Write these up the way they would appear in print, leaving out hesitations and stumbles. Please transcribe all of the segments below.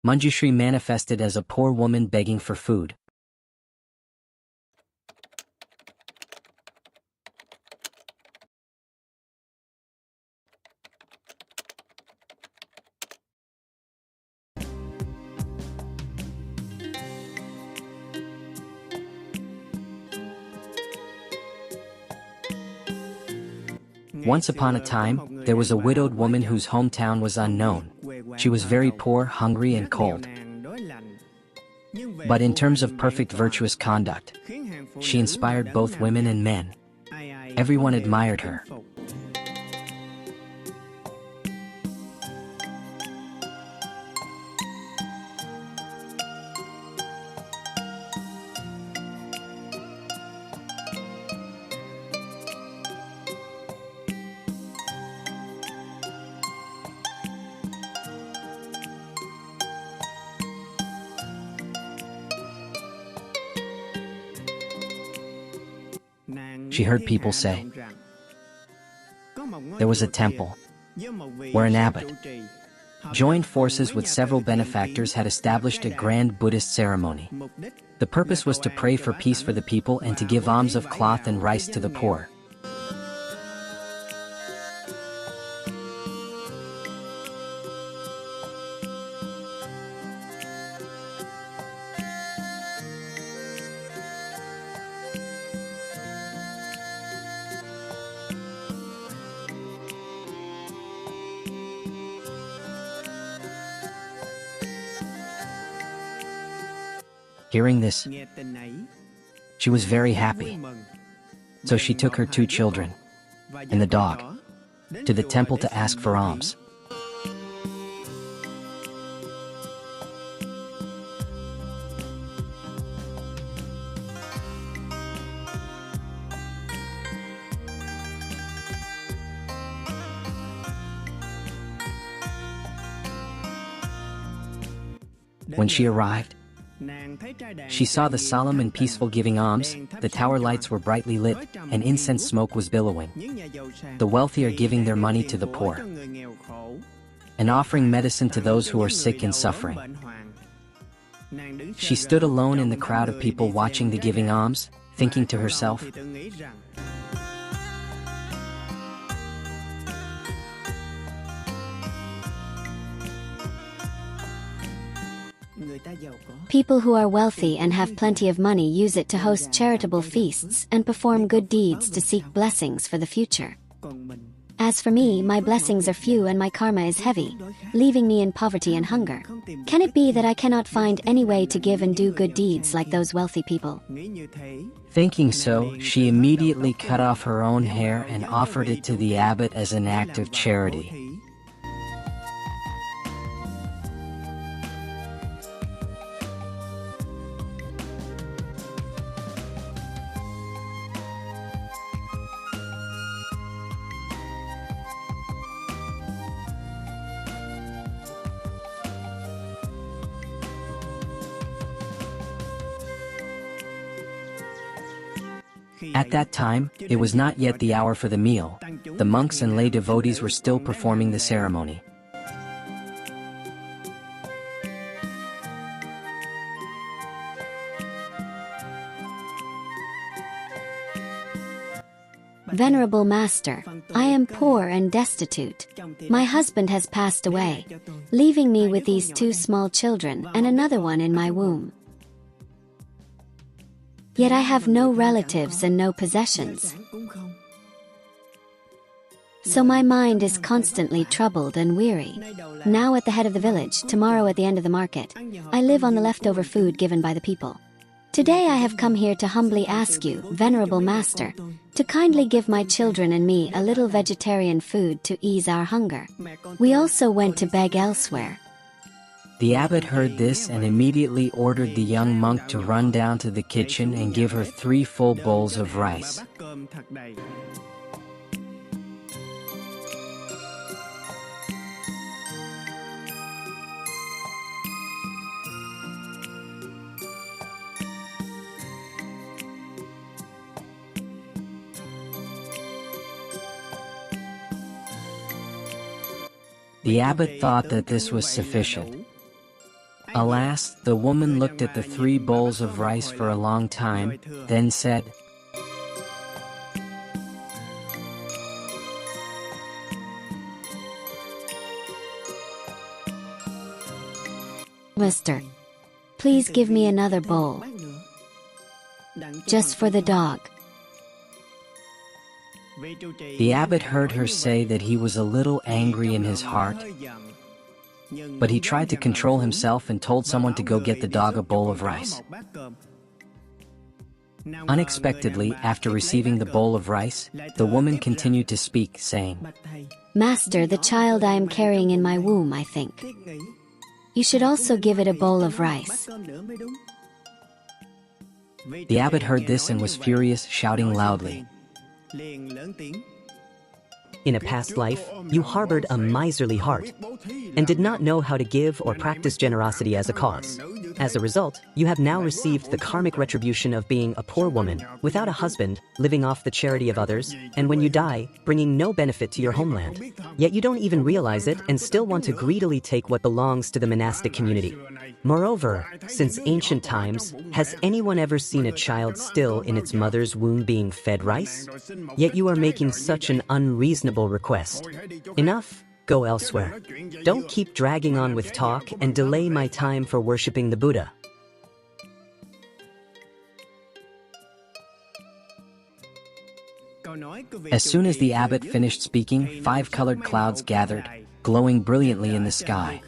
Manjushri manifested as a poor woman begging for food. Once upon a time, there was a widowed woman whose hometown was unknown. She was very poor, hungry, and cold. But in terms of perfect virtuous conduct, she inspired both women and men. Everyone admired her. She heard people say, there was a temple where an abbot joined forces with several benefactors had established a grand Buddhist ceremony. The purpose was to pray for peace for the people and to give alms of cloth and rice to the poor. Hearing this, she was very happy. So she took her 2 children and the dog to the temple to ask for alms. When she arrived, she saw the solemn and peaceful giving alms, the tower lights were brightly lit, and incense smoke was billowing. The wealthy are giving their money to the poor and offering medicine to those who are sick and suffering. She stood alone in the crowd of people watching the giving alms, thinking to herself, people who are wealthy and have plenty of money use it to host charitable feasts and perform good deeds to seek blessings for the future. As for me, my blessings are few and my karma is heavy, leaving me in poverty and hunger. Can it be that I cannot find any way to give and do good deeds like those wealthy people? Thinking so, she immediately cut off her own hair and offered it to the abbot as an act of charity. At that time, it was not yet the hour for the meal. The monks and lay devotees were still performing the ceremony. Venerable Master, I am poor and destitute. My husband has passed away, leaving me with these 2 small children and another one in my womb. Yet I have no relatives and no possessions. So my mind is constantly troubled and weary. Now at the head of the village, tomorrow at the end of the market. I live on the leftover food given by the people. Today I have come here to humbly ask you, Venerable Master, to kindly give my children and me a little vegetarian food to ease our hunger. We also went to beg elsewhere. The abbot heard this and immediately ordered the young monk to run down to the kitchen and give her 3 full bowls of rice. The abbot thought that this was sufficient. Alas, the woman looked at the 3 bowls of rice for a long time, then said, Mister, please give me another bowl. Just for the dog. The abbot heard her say that he was a little angry in his heart, but he tried to control himself and told someone to go get the dog a bowl of rice. Unexpectedly, after receiving the bowl of rice, the woman continued to speak, saying, Master, the child I am carrying in my womb, I think. You should also give it a bowl of rice. The abbot heard this and was furious, shouting loudly, In a past life, you harbored a miserly heart and did not know how to give or practice generosity as a cause. As a result, you have now received the karmic retribution of being a poor woman, without a husband, living off the charity of others, and when you die, bringing no benefit to your homeland. Yet you don't even realize it and still want to greedily take what belongs to the monastic community. Moreover, since ancient times, has anyone ever seen a child still in its mother's womb being fed rice? Yet you are making such an unreasonable request. Enough. Go elsewhere. Don't keep dragging on with talk and delay my time for worshipping the Buddha. As soon as the abbot finished speaking, 5 colored clouds gathered, glowing brilliantly in the sky.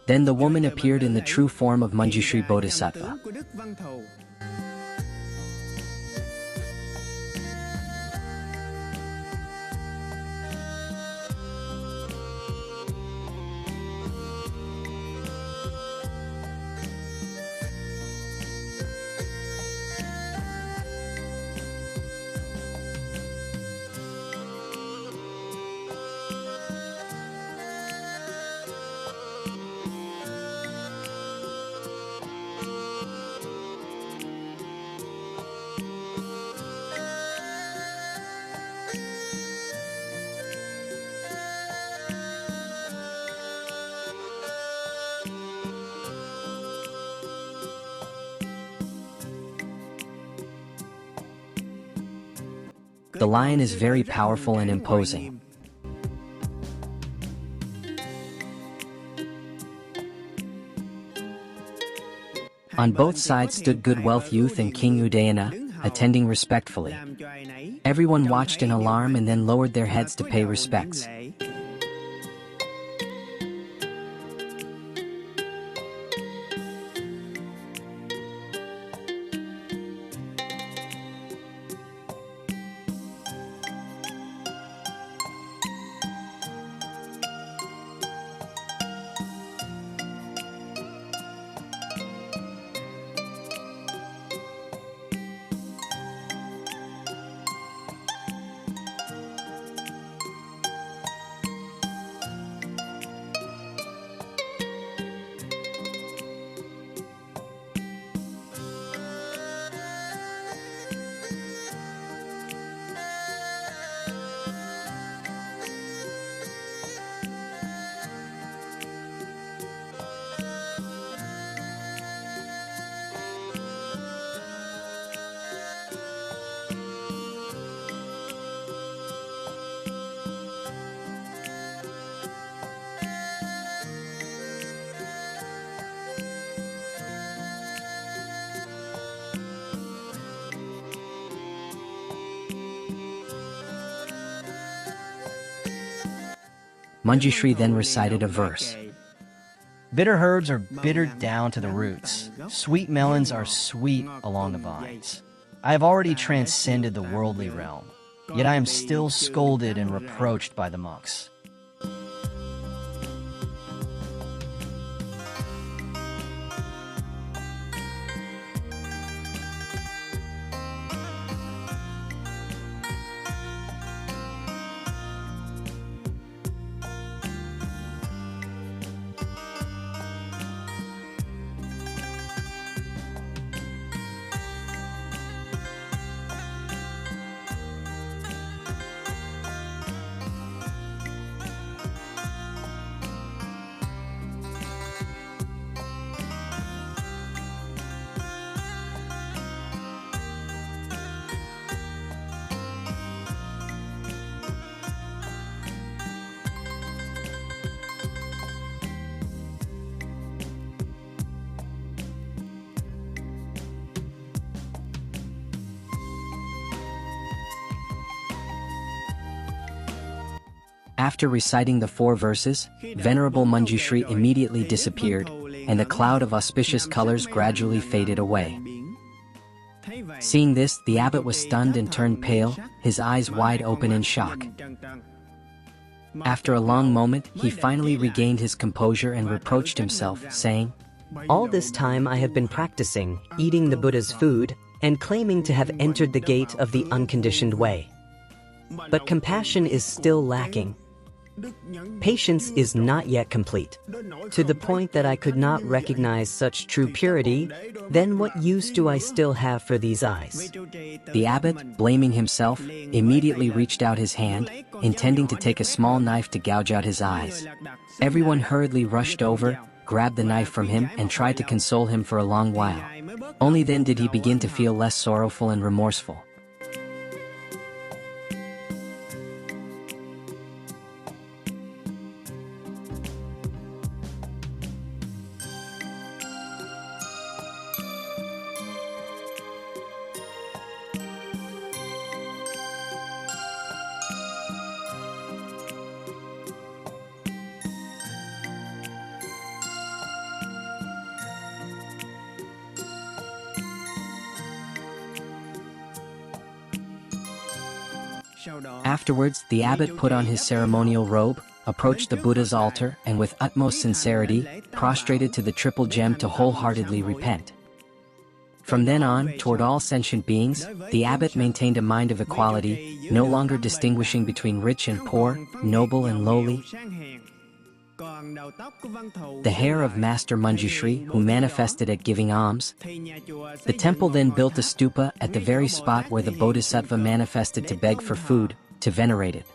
Then the woman appeared in the true form of Manjushri Bodhisattva. The lion is very powerful and imposing. On both sides stood Good Wealth Youth and King Udayana, attending respectfully. Everyone watched in alarm and then lowered their heads to pay respects. Manjushri then recited a verse. Bitter herbs are bitter down to the roots. Sweet melons are sweet along the vines. I have already transcended the worldly realm, yet I am still scolded and reproached by the monks. After reciting the 4 verses, Venerable Manjushri immediately disappeared, and the cloud of auspicious colors gradually faded away. Seeing this, the abbot was stunned and turned pale, his eyes wide open in shock. After a long moment, he finally regained his composure and reproached himself, saying, All this time I have been practicing, eating the Buddha's food, and claiming to have entered the gate of the unconditioned way. But compassion is still lacking. Patience is not yet complete. To the point that I could not recognize such true purity, then what use do I still have for these eyes? The abbot, blaming himself, immediately reached out his hand, intending to take a small knife to gouge out his eyes. Everyone hurriedly rushed over, grabbed the knife from him, and tried to console him for a long while. Only then did he begin to feel less sorrowful and remorseful. Afterwards, the abbot put on his ceremonial robe, approached the Buddha's altar, and with utmost sincerity, prostrated to the triple gem to wholeheartedly repent. From then on, toward all sentient beings, the abbot maintained a mind of equality, no longer distinguishing between rich and poor, noble and lowly. The hair of Master Manjushri, who manifested at giving alms. The temple then built a stupa at the very spot where the Bodhisattva manifested to beg for food, to venerate it.